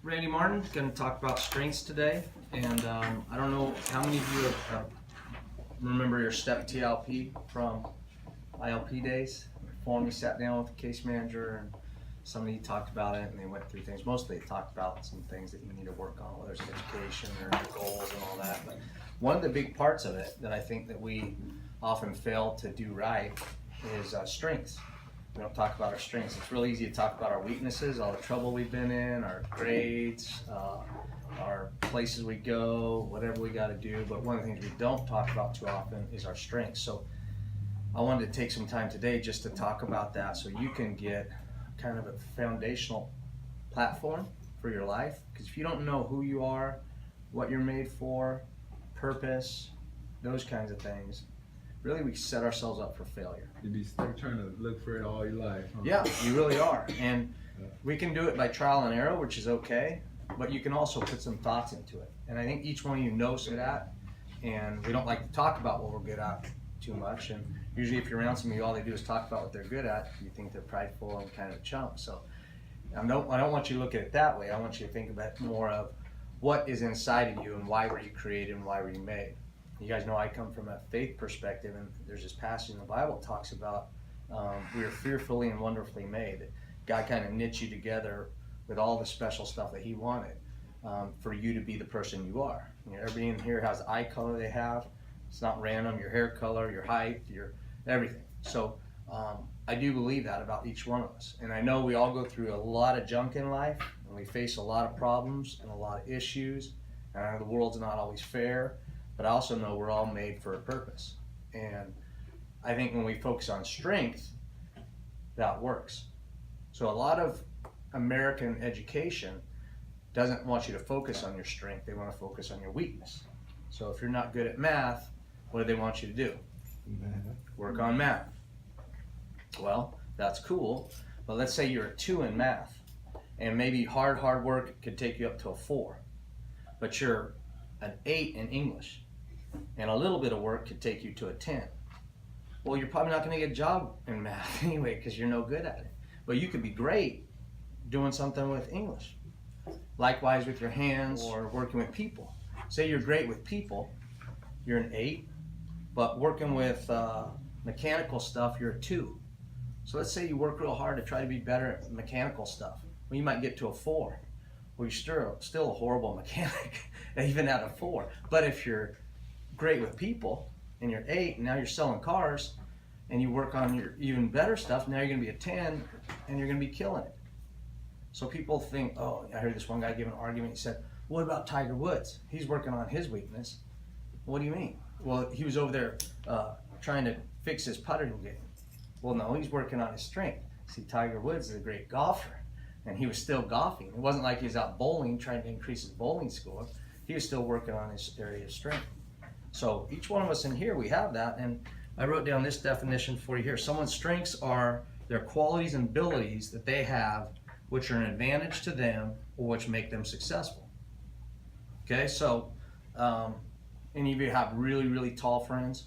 Randy Martin, going to talk about strengths today, and I don't know how many of you remember your STEP TLP from ILP days. Before we sat down with the case manager and somebody talked about it and they went through things. Mostly they talked about some things that you need to work on, whether it's education or goals and all that. But one of the big parts of it that I think that we often fail to do right is strengths. We don't talk about our strengths. It's really easy to talk about our weaknesses, all the trouble we've been in, our grades, our places we go, whatever we got to do. But one of the things we don't talk about too often is our strengths. So I wanted to take some time today just to talk about that so you can get kind of a foundational platform for your life. Because if you don't know who you are, what you're made for, purpose, those kinds of things, really we set ourselves up for failure. You'd be stuck trying to look for it all your life, huh? Yeah, you really are. And we can do it by trial and error, which is okay, but you can also put some thoughts into it. And I think each one of you knows good at, and we don't like to talk about what we're good at too much. And usually if you're around somebody, all they do is talk about what they're good at, you think they're prideful and kind of chump. So I don't want you to look at it that way. I want you to think about more of what is inside of you and why were you created and why were you made. You guys know I come from a faith perspective, and there's this passage in the Bible that talks about we are fearfully and wonderfully made. That God kind of knit you together with all the special stuff that He wanted for you to be the person you are. You know, everybody in here has the eye color they have. It's not random. Your hair color, your height, your everything. So I do believe that about each one of us. And I know we all go through a lot of junk in life, and we face a lot of problems and a lot of issues. And the world's not always fair. But I also know we're all made for a purpose. And I think when we focus on strength, that works. So a lot of American education doesn't want you to focus on your strength. They want to focus on your weakness. So if you're not good at math, what do they want you to do? Work on math. Well, that's cool. But let's say you're a 2 in math. And maybe hard work could take you up to a 4. But you're an 8 in English. And a little bit of work could take you to a 10. Well, you're probably not going to get a job in math anyway because you're no good at it. But you could be great doing something with English. Likewise with your hands or working with people. Say you're great with people, you're an 8, but working with mechanical stuff, you're a 2. So let's say you work real hard to try to be better at mechanical stuff. Well, you might get to a 4. Well, you're still a horrible mechanic, even at a 4. But if you're great with people and you're 8 and now you're selling cars and you work on your even better stuff, now you're going to be a 10 and you're going to be killing it. So people think, oh, I heard this one guy give an argument. He said, what about Tiger Woods? He's working on his weakness. What do you mean? Well, he was over there trying to fix his putting game. Well, no, he's working on his strength. See, Tiger Woods is a great golfer and he was still golfing. It wasn't like he was out bowling trying to increase his bowling score. He was still working on his area of strength. So each one of us in here, we have that, and I wrote down this definition for you here. Someone's strengths are their qualities and abilities that they have which are an advantage to them or which make them successful. Okay, so any of you have really tall friends,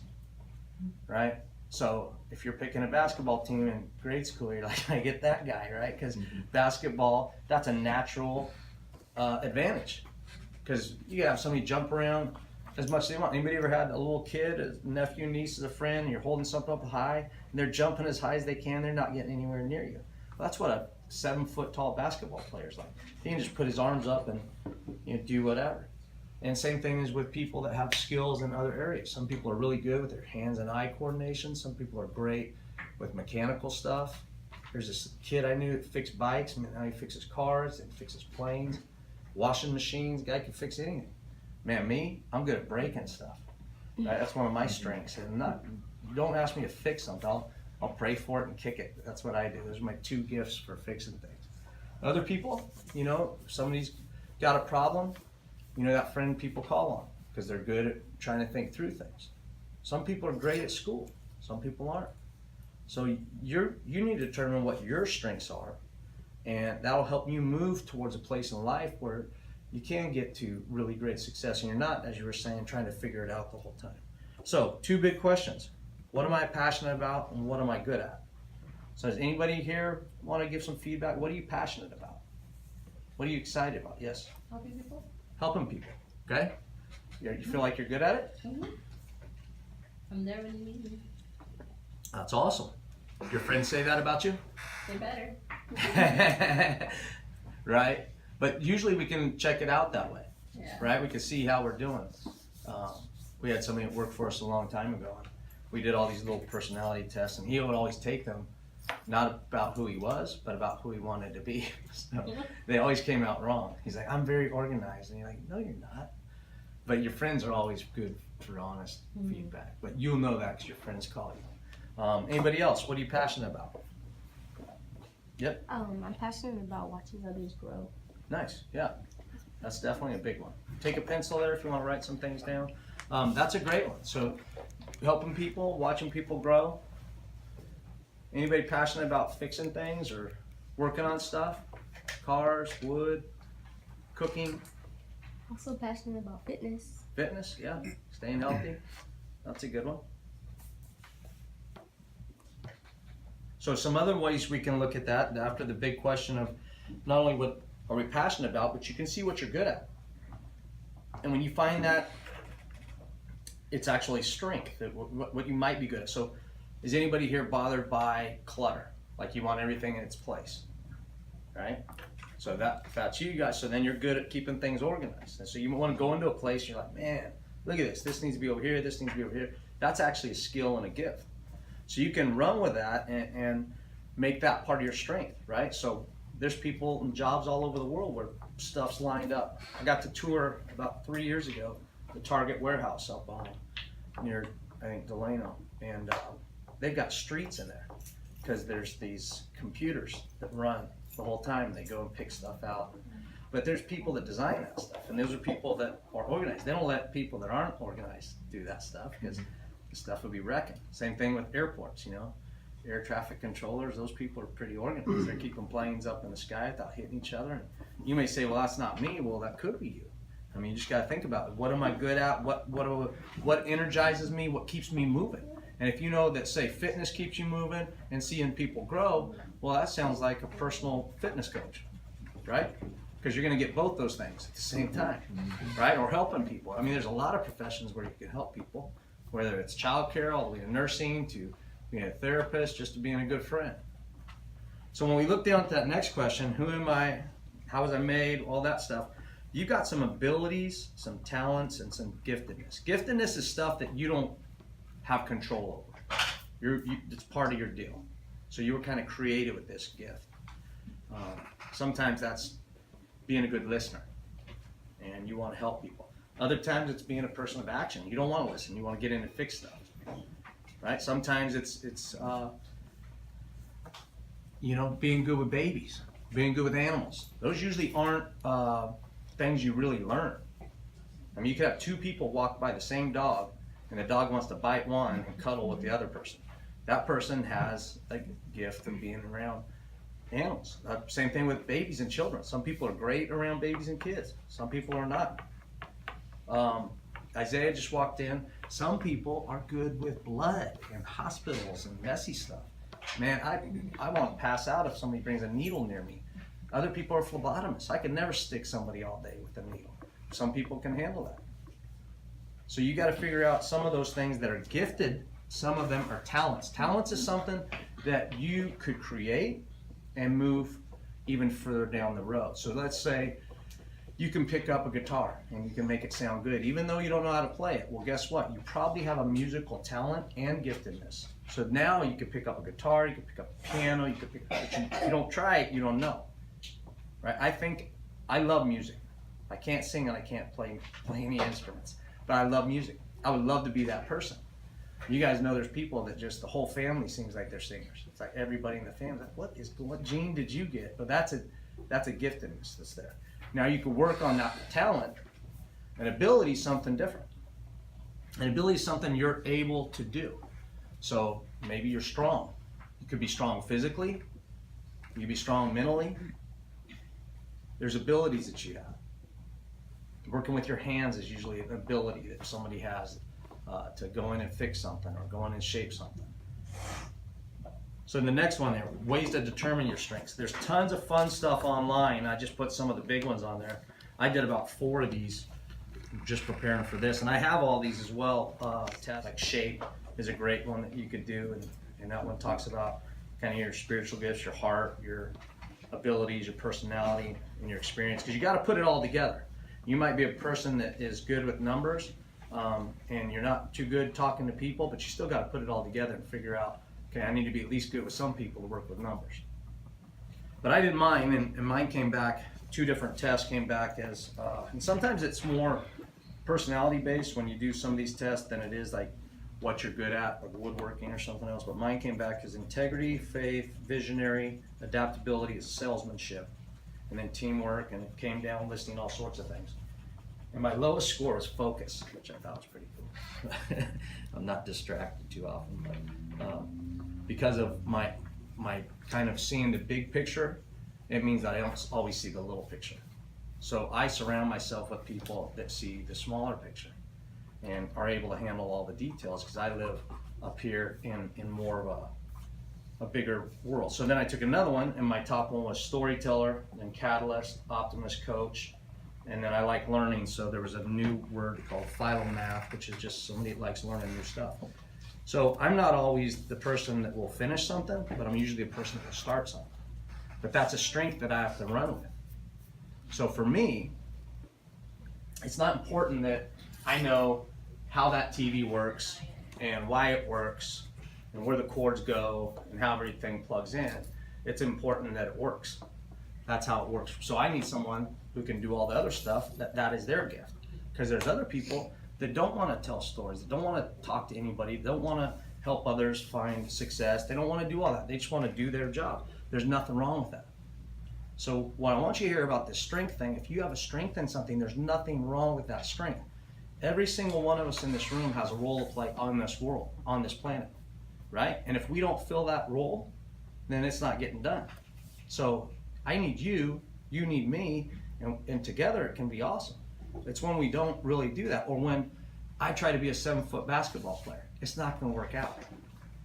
right? So if you're picking a basketball team in grade school, you're like, I get that guy, right? Because basketball, that's a natural advantage. Because you have somebody jump around as much as they want. Anybody ever had a little kid, a nephew, niece, a friend, and you're holding something up high, and they're jumping as high as they can, they're not getting anywhere near you. Well, that's what a 7-foot tall basketball player's like. He can just put his arms up and do whatever. And same thing is with people that have skills in other areas. Some people are really good with their hands and eye coordination. Some people are great with mechanical stuff. There's this kid I knew that fixed bikes, and now he fixes cars and fixes planes, washing machines. Guy can fix anything. Man, me, I'm good at breaking stuff. Right? That's one of my strengths. And don't ask me to fix something. I'll pray for it and kick it. That's what I do. Those are my 2 gifts for fixing things. Other people, if somebody's got a problem, that friend people call on because they're good at trying to think through things. Some people are great at school. Some people aren't. So you need to determine what your strengths are, and that'll help you move towards a place in life where you can get to really great success, and you're not, as you were saying, trying to figure it out the whole time. So 2 big questions. What am I passionate about, and what am I good at? So does anybody here want to give some feedback? What are you passionate about? What are you excited about? Yes. Helping people. Helping people. Okay. You feel like you're good at it? Mm-hmm. I'm there when you need me. That's awesome. Your friends say that about you? They better. Right? But usually we can check it out that way, Yeah. right? We can see how we're doing. We had somebody that worked for us a long time ago. And we did all these little personality tests, and he would always take them, not about who he was, but about who he wanted to be. So they always came out wrong. He's like, I'm very organized. And you're like, no, you're not. But your friends are always good for honest feedback. But you'll know that because your friends call you. Anybody else? What are you passionate about? Yep. I'm passionate about watching others grow. Nice. Yeah. That's definitely a big one. Take a pencil there if you want to write some things down. That's a great one. So helping people, watching people grow. Anybody passionate about fixing things or working on stuff? Cars, wood, cooking, Also passionate about fitness. fitness, yeah. Staying healthy. That's a good one. So some other ways we can look at that after the big question of not only what are we passionate about, but you can see what you're good at. And when you find that, it's actually strength, that what you might be good at. So is anybody here bothered by clutter? Like you want everything in its place, right? So that's you guys. So then you're good at keeping things organized. And so you want to go into a place and you're like, man, look at this. This needs to be over here. This needs to be over here. That's actually a skill and a gift. So you can run with that and make that part of your strength, right? So there's people and jobs all over the world where stuff's lined up. I got to tour about 3 years ago the Target warehouse up near, I think, Delano. And they've got streets in there because there's these computers that run the whole time. They go and pick stuff out. But there's people that design that stuff, and those are people that are organized. They don't let people that aren't organized do that stuff because the stuff would be wrecking. Same thing with airports, you know. Air traffic controllers, those people are pretty organized. They're keeping planes up in the sky without hitting each other. And you may say, well, that's not me. Well, that could be you. I mean, you just got to think about it. What am I good at? What energizes me? What keeps me moving? And if you know that, say, fitness keeps you moving and seeing people grow, well, that sounds like a personal fitness coach, right? Because you're going to get both those things at the same time, right? Or helping people. I mean, there's a lot of professions where you can help people, whether it's childcare, all the way to nursing, to being a therapist, just to being a good friend. So when we look down at that next question, who am I, how was I made, all that stuff, you've got some abilities, some talents, and some giftedness. Giftedness is stuff that you don't have control over. It's part of your deal. So you were kind of creative with this gift. Sometimes that's being a good listener, and you want to help people. Other times it's being a person of action. You don't want to listen. You want to get in and fix stuff. Right? Sometimes it's being good with babies, being good with animals. Those usually aren't things you really learn. I mean, you could have two people walk by the same dog, and the dog wants to bite one and cuddle with the other person. That person has a gift of being around animals. Same thing with babies and children. Some people are great around babies and kids. Some people are not. Isaiah just walked in. Some people are good with blood and hospitals and messy stuff. Man, I want to pass out if somebody brings a needle near me. Other people are phlebotomists. I could never stick somebody all day with a needle. Some people can handle that. So you got to figure out some of those things that are gifted. Some of them are talents. Talents is something that you could create and move even further down the road. So let's say you can pick up a guitar and you can make it sound good, even though you don't know how to play it. Well, guess what? You probably have a musical talent and giftedness. So now you can pick up a guitar, you can pick up a piano, you can pick up, if you don't try it, you don't know. Right? I love music. I can't sing and I can't play any instruments, but I love music. I would love to be that person. You guys know there's people that just the whole family seems like they're singers. It's like everybody in the family's like, what gene did you get? But that's a giftedness that's there. Now you can work on that talent. An ability is something different. An ability is something you're able to do. So maybe you're strong. You could be strong physically. You could be strong mentally. There's abilities that you have. Working with your hands is usually an ability that somebody has to go in and fix something or go in and shape something. So the next one there, ways to determine your strengths. There's tons of fun stuff online. I just put some of the big ones on there. I did about 4 of these just preparing for this, and I have all these as well. Tests like shape is a great one that you could do, and that one talks about kind of your spiritual gifts, your heart, your abilities, your personality, and your experience, because you got to put it all together. You might be a person that is good with numbers, and you're not too good talking to people, but you still got to put it all together and figure out, okay, I need to be at least good with some people to work with numbers. But I did mine, and mine came back, 2 different tests came back as, and sometimes it's more personality based when you do some of these tests than it is like what you're good at, like woodworking or something else. But mine came back as integrity, faith, visionary, adaptability, salesmanship, and then teamwork, and it came down listing all sorts of things. And my lowest score was focus, which I thought was pretty cool. I'm not distracted too often, but because of my kind of seeing the big picture, it means that I don't always see the little picture. So I surround myself with people that see the smaller picture and are able to handle all the details, because I live up here in more of a bigger world. So then I took another one, and my top one was storyteller, then catalyst, optimist, coach, and then I like learning, so there was a new word called philomath, which is just somebody that likes learning new stuff. So I'm not always the person that will finish something, but I'm usually the person that will start something. But that's a strength that I have to run with. So for me, it's not important that I know how that TV works and why it works and where the cords go and how everything plugs in. It's important that it works. That's how it works. So I need someone who can do all the other stuff, that is their gift. Because there's other people that don't want to tell stories, that don't want to talk to anybody, they don't want to help others find success, they don't want to do all that. They just want to do their job. There's nothing wrong with that. So what I want you to hear about this strength thing, if you have a strength in something, there's nothing wrong with that strength. Every single one of us in this room has a role to play on this world, on this planet, right? And if we don't fill that role, then it's not getting done. So I need you, you need me, and together it can be awesome. It's when we don't really do that, or when I try to be a 7-foot basketball player, it's not gonna work out.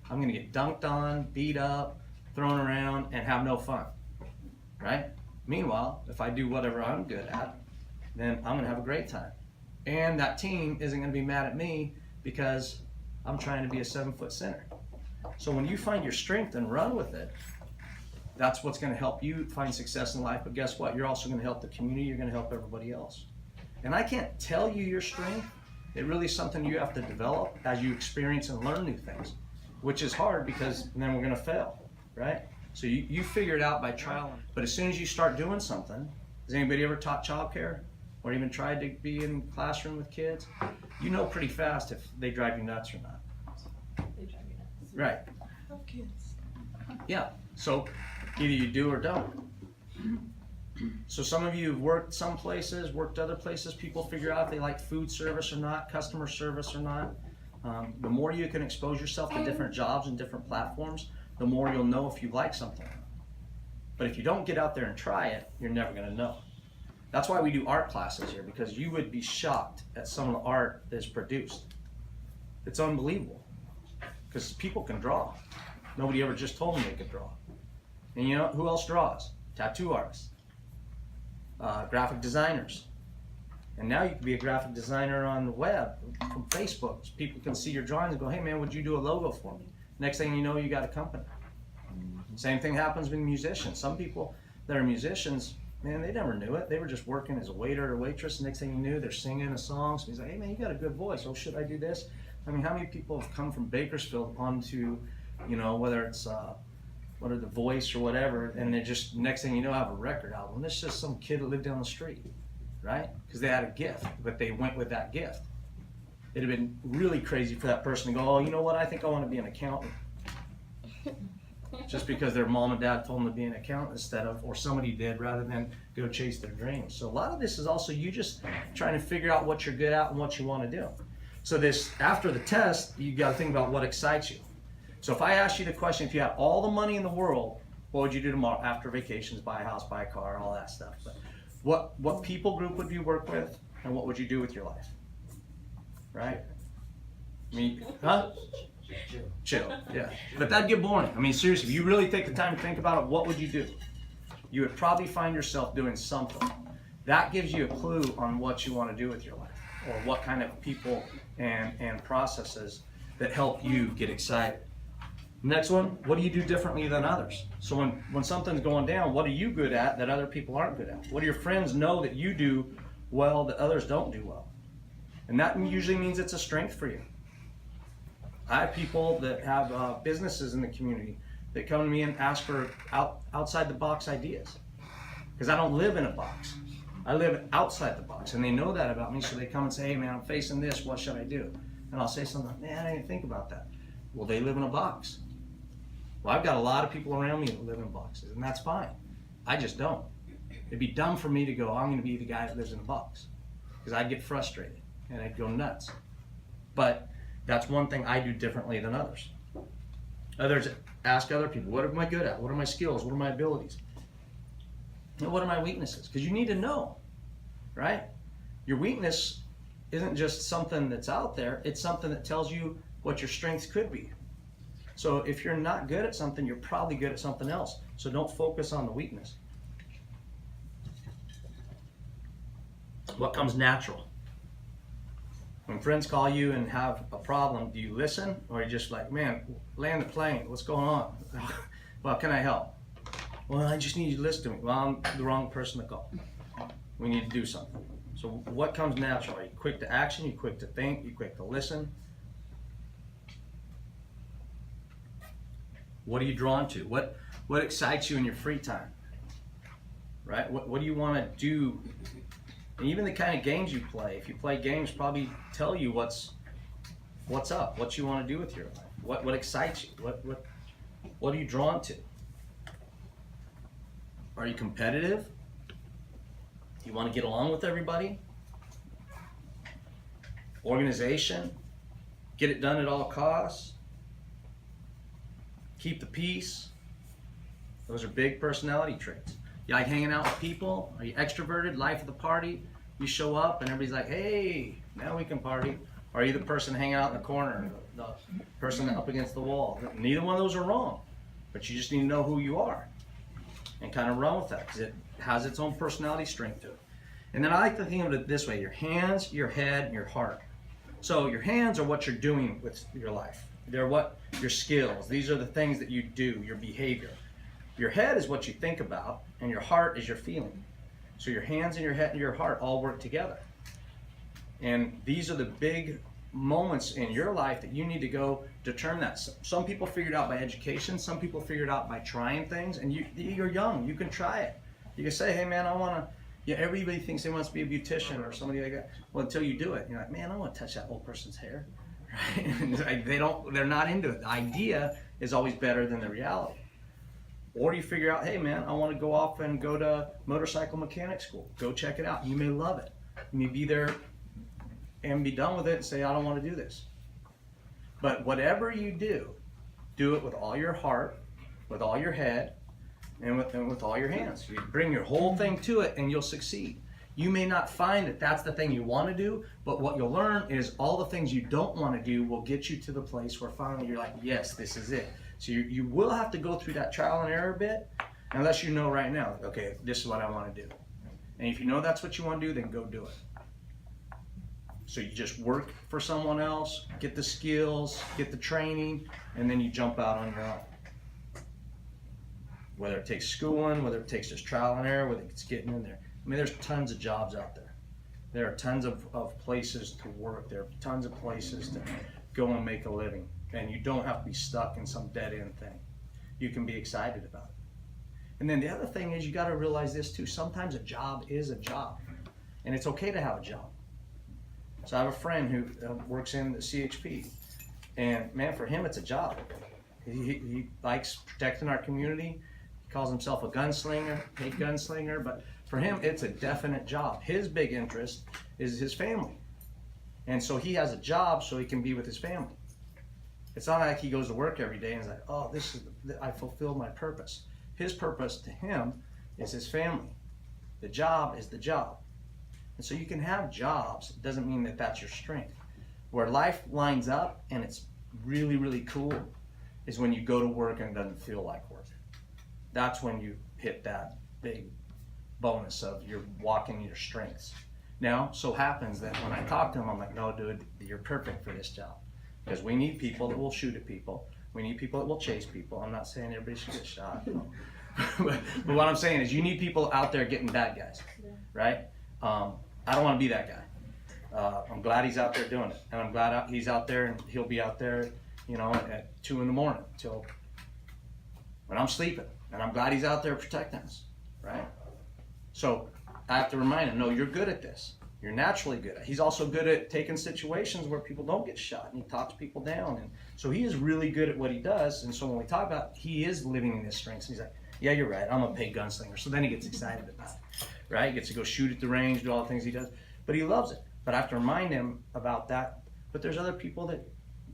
I'm gonna get dunked on, beat up, thrown around, and have no fun. Right? Meanwhile, if I do whatever I'm good at, then I'm gonna have a great time. And that team isn't gonna be mad at me because I'm trying to be a 7-foot center. So when you find your strength and run with it, that's what's gonna help you find success in life. But guess what? You're also gonna help the community, you're gonna help everybody else. And I can't tell you your strength. It really is something you have to develop as you experience and learn new things, which is hard because then we're gonna fail, right? So you figure it out by trial. But as soon as you start doing something, has anybody ever taught childcare or even tried to be in classroom with kids? You know pretty fast if they drive you nuts or not. They drive me nuts. Right. Kids. Yeah. So either you do or don't. So some of you have worked some places, worked other places. People figure out if they like food service or not, customer service or not. The more you can expose yourself to different jobs and different platforms, the more you'll know if you like something. But if you don't get out there and try it, you're never gonna know. That's why we do art classes here, because you would be shocked at some of the art that's produced. It's unbelievable, because people can draw. Nobody ever just told me they could draw. And you know who else draws? Tattoo artists, graphic designers. And now you can be a graphic designer on the web, from Facebook. People can see your drawings and go, hey man, would you do a logo for me? Next thing you know, you got a company. Same thing happens with musicians. Some people that are musicians, man, they never knew it. They were just working as a waiter or waitress. Next thing you knew, they're singing a song. So he's like, hey man, you got a good voice. Oh, should I do this? I mean, how many people have come from Bakersfield onto, you know, whether it's The Voice or whatever, and they just, next thing you know, have a record album. This is just some kid that lived down the street, right? Because they had a gift, but they went with that gift. It'd have been really crazy for that person to go, oh, you know what, I think I want to be an accountant. Just because their mom and dad told them to be an accountant instead of, or somebody did, rather than go chase their dreams. So a lot of this is also you just trying to figure out what you're good at and what you want to do. So this, after the test, you got to think about what excites you. So if I asked you the question, if you had all the money in the world, what would you do tomorrow after vacations, buy a house, buy a car, all that stuff? But what people group would you work with, and what would you do with your life? Right? I mean, huh? Chill, yeah. But that'd get boring. I mean, seriously, if you really take the time to think about it, what would you do? You would probably find yourself doing something. That gives you a clue on what you want to do with your life, or what kind of people and processes that help you get excited. Next one, what do you do differently than others? So when something's going down, what are you good at that other people aren't good at? What do your friends know that you do well that others don't do well? And that usually means it's a strength for you. I have people that have businesses in the community that come to me and ask for outside the box ideas. Because I don't live in a box. I live outside the box, and they know that about me, so they come and say, hey man, I'm facing this, what should I do? And I'll say something like, man, I didn't think about that. Well, they live in a box. Well, I've got a lot of people around me that live in boxes, and that's fine. I just don't. It'd be dumb for me to go, I'm gonna be the guy that lives in a box. Because I'd get frustrated, and I'd go nuts. But that's one thing I do differently than others. Others ask other people, what am I good at? What are my skills? What are my abilities? And what are my weaknesses? Because you need to know, right? Your weakness isn't just something that's out there, it's something that tells you what your strengths could be. So if you're not good at something, you're probably good at something else. So don't focus on the weakness. What comes natural? When friends call you and have a problem, do you listen? Or are you just like, man, land the plane, what's going on? Well, can I help? Well, I just need you to listen to me. Well, I'm the wrong person to call. We need to do something. So what comes natural? Are you quick to action? Are you quick to think? Are you quick to listen? What are you drawn to? What excites you in your free time? Right? What do you want to do? And even the kind of games you play. If you play games, probably tell you what's up, what you want to do with your life. What excites you? What are you drawn to? Are you competitive? Do you want to get along with everybody? Organization? Get it done at all costs? Keep the peace? Those are big personality traits. You like hanging out with people? Are you extroverted, life of the party? You show up and everybody's like, hey, now we can party. Or are you the person hanging out in the corner, the person up against the wall? Neither one of those are wrong, but you just need to know who you are and kind of run with that because it has its own personality strength to it. And then I like to think of it this way: your hands, your head, and your heart. So your hands are what you're doing with your life. They're what your skills. These are the things that you do, your behavior. Your head is what you think about, and your heart is your feeling. So your hands and your head and your heart all work together. And these are the big moments in your life that you need to go determine that. Some people figure it out by education. Some people figure it out by trying things. And you're young. You can try it. You can say, hey, man, I want to. Yeah, everybody thinks they wants to be a beautician or somebody like that. Well, until you do it, you're like, man, I want to touch that old person's hair. Right? And like, they're not into it. The idea is always better than the reality. Or you figure out, hey man, I want to go off and go to motorcycle mechanic school. Go check it out. You may love it. You may be there and be done with it and say, I don't want to do this. But whatever you do it with all your heart, with all your head, and with all your hands. You bring your whole thing to it and you'll succeed. You may not find that that's the thing you want to do, but what you'll learn is all the things you don't want to do will get you to the place where finally you're like, yes, this is it. So you will have to go through that trial and error bit, unless you know right now, okay, this is what I want to do. And if you know that's what you want to do, then go do it. So you just work for someone else, get the skills, get the training, and then you jump out on your own. Whether it takes schooling, whether it takes just trial and error, whether it's getting in there. I mean, there's tons of jobs out there. There are tons of places to work. There are tons of places to go and make a living. And you don't have to be stuck in some dead-end thing. You can be excited about it. And then the other thing is you got to realize this too. Sometimes a job is a job. And it's okay to have a job. So I have a friend who works in the CHP. And man, for him, it's a job. He likes protecting our community. He calls himself a gunslinger, paid gunslinger. But for him, it's a definite job. His big interest is his family. And so he has a job so he can be with his family. It's not like he goes to work every day and is like, oh, I fulfilled my purpose. His purpose to him is his family. The job is the job. And so you can have jobs. It doesn't mean that that's your strength. Where life lines up and it's really, really cool is when you go to work and it doesn't feel like work. That's when you hit that big bonus of you're walking your strengths. Now, so happens that when I talk to him, I'm like, no, dude, you're perfect for this job. Because we need people that will shoot at people. We need people that will chase people. I'm not saying everybody should get shot. No. but what I'm saying is you need people out there getting bad guys, right? I don't want to be that guy. I'm glad he's out there doing it. And I'm glad he's out there and he'll be out there, you know, at 2 a.m. till when I'm sleeping. And I'm glad he's out there protecting us, right? So I have to remind him, no, you're good at this. You're naturally good at it. He's also good at taking situations where people don't get shot and he talks people down. And so he is really good at what he does. And so when we talk about, he is living in his strengths. He's like, yeah, you're right. I'm a paid gunslinger. So then he gets excited about it, right? He gets to go shoot at the range, do all the things he does, but he loves it. But I have to remind him about that. But there's other people that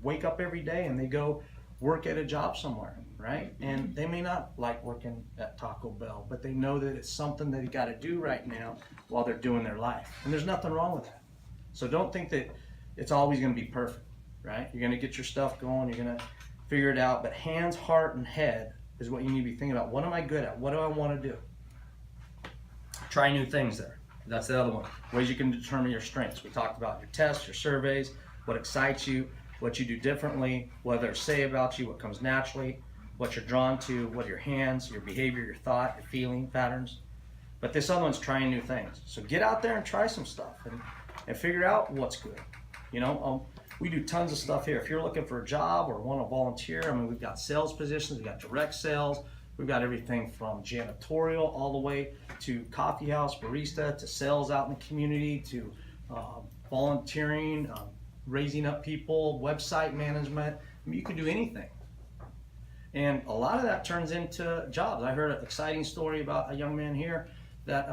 wake up every day and they go work at a job somewhere, right? And they may not like working at Taco Bell, but they know that it's something that they got to do right now while they're doing their life. And there's nothing wrong with that. So don't think that it's always going to be perfect, right? You're going to get your stuff going, you're going to figure it out, but hands, heart, and head is what you need to be thinking about. What am I good at? What do I want to do? Try new things there. That's the other one. Ways you can determine your strengths. We talked about your tests, your surveys, what excites you, what you do differently, what others say about you, what comes naturally, what you're drawn to, what are your hands, your behavior, your thought, your feeling patterns. But this other one's trying new things. So get out there and try some stuff and figure out what's good. You know, we do tons of stuff here. If you're looking for a job or want to volunteer, I mean, we've got sales positions, we've got direct sales, we've got everything from janitorial all the way to coffee house, barista, to sales out in the community, to volunteering, raising up people, website management. I mean, you can do anything. And a lot of that turns into jobs. I heard an exciting story about a young man here that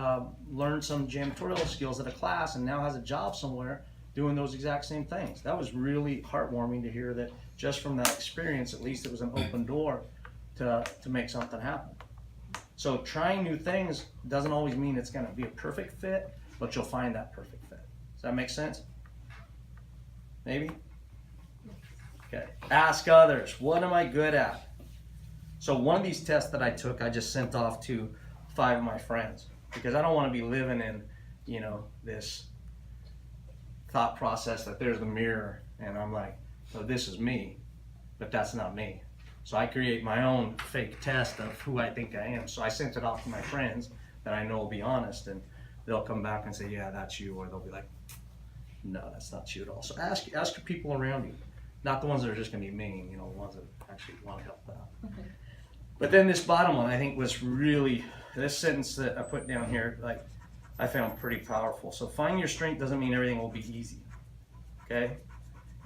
learned some janitorial skills at a class and now has a job somewhere doing those exact same things. That was really heartwarming to hear that just from that experience, at least it was an open door to make something happen. So trying new things doesn't always mean it's gonna be a perfect fit, but you'll find that perfect fit. Does that make sense? Maybe? Okay. Ask others, what am I good at? So one of these tests that I took, I just sent off to 5 of my friends because I don't want to be living in, you know, this thought process that there's the mirror and I'm like, oh, this is me, but that's not me. So I create my own fake test of who I think I am. So I sent it off to my friends that I know will be honest, and they'll come back and say, yeah, that's you, or they'll be like, no, that's not you at all. So ask your people around you, not the ones that are just going to be mean, you know, the ones that actually want to help out. Okay. But then this bottom one, I think, was really, this sentence that I put down here, like, I found pretty powerful. So finding your strength doesn't mean everything will be easy, okay?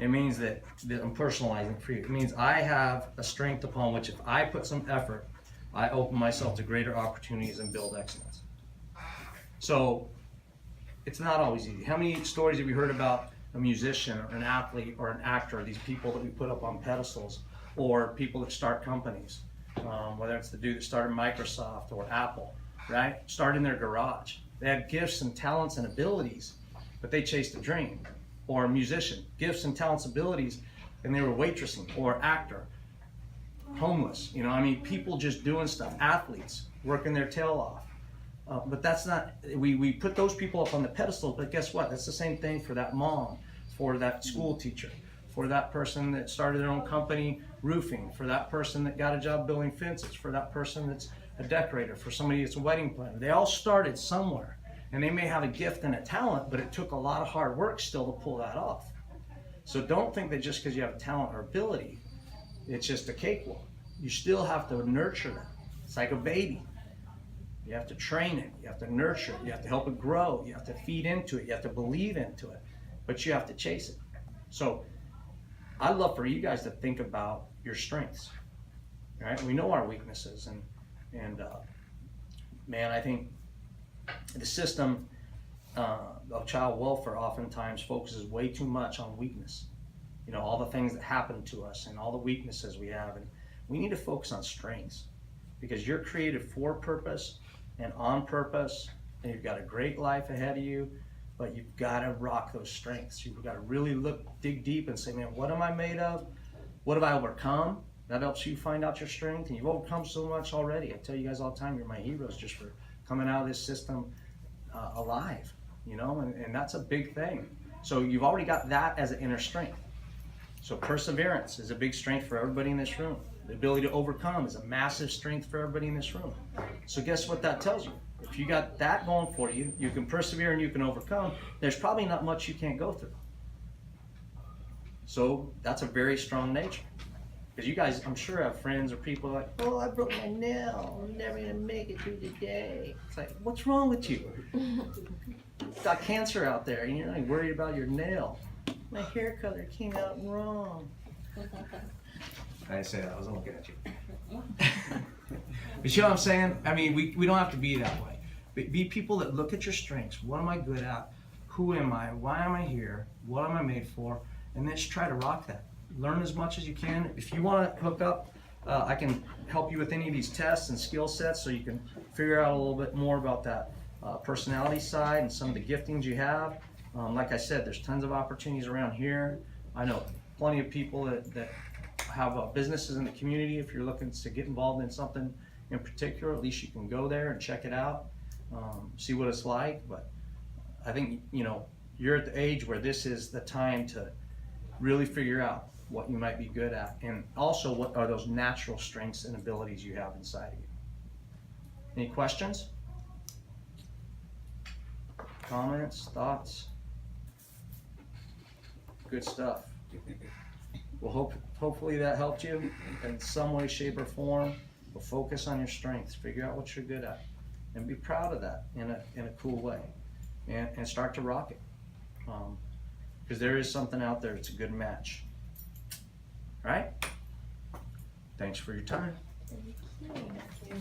It means that I'm personalizing for you. It means I have a strength upon which if I put some effort, I open myself to greater opportunities and build excellence. So it's not always easy. How many stories have you heard about a musician or an athlete or an actor, these people that we put up on pedestals, or people that start companies, whether it's the dude that started Microsoft or Apple, right? Start in their garage. They had gifts and talents and abilities, but they chased a dream. Or a musician, gifts and talents, abilities, and they were waitressing, or actor, homeless, you know, I mean, people just doing stuff, athletes, working their tail off. But that's not, we put those people up on the pedestal, but guess what? That's the same thing for that mom, for that school teacher, for that person that started their own company roofing, for that person that got a job building fences, for that person that's a decorator, for somebody that's a wedding planner. They all started somewhere. And they may have a gift and a talent, but it took a lot of hard work still to pull that off. So don't think that just because you have talent or ability, it's just a cakewalk. You still have to nurture that. It's like a baby. You have to train it, you have to nurture it, you have to help it grow, you have to feed into it, you have to believe into it, but you have to chase it. So I'd love for you guys to think about your strengths, right? We know our weaknesses, and man, I think the system of child welfare oftentimes focuses way too much on weakness. You know, all the things that happen to us and all the weaknesses we have, and we need to focus on strengths because you're created for purpose and on purpose, and you've got a great life ahead of you, but you've got to rock those strengths. You've got to really dig deep and say, man, what am I made of? What have I overcome? That helps you find out your strength, and you've overcome so much already. I tell you guys all the time, you're my heroes just for coming out of this system alive, you know, and that's a big thing. So you've already got that as an inner strength. So perseverance is a big strength for everybody in this room. The ability to overcome is a massive strength for everybody in this room. So guess what that tells you? If you got that going for you, you can persevere and you can overcome, there's probably not much you can't go through. So that's a very strong nature. Because you guys, I'm sure, have friends or people like, oh, I broke my nail. I'm never going to make it through the day. It's like, what's wrong with you? Got cancer out there and you're like worried about your nail. My hair color came out wrong. I didn't say that, I was looking at you. But you know what I'm saying? I mean, we don't have to be that way. Be people that look at your strengths. What am I good at? Who am I? Why am I here? What am I made for? And then just try to rock that. Learn as much as you can. If you want to hook up, I can help you with any of these tests and skill sets so you can figure out a little bit more about that personality side and some of the giftings you have. Like I said, there's tons of opportunities around here. I know plenty of people that have businesses in the community. If you're looking to get involved in something in particular, at least you can go there and check it out, see what it's like. But I think, you know, you're at the age where this is the time to really figure out what you might be good at, and also what are those natural strengths and abilities you have inside of you. Any questions? Comments, thoughts? Good stuff. Well, hopefully that helped you in some way, shape, or form. But focus on your strengths. Figure out what you're good at, and be proud of that in a cool way, and start to rock it. Because there is something out there that's a good match. All right? Thanks for your time. Thank you.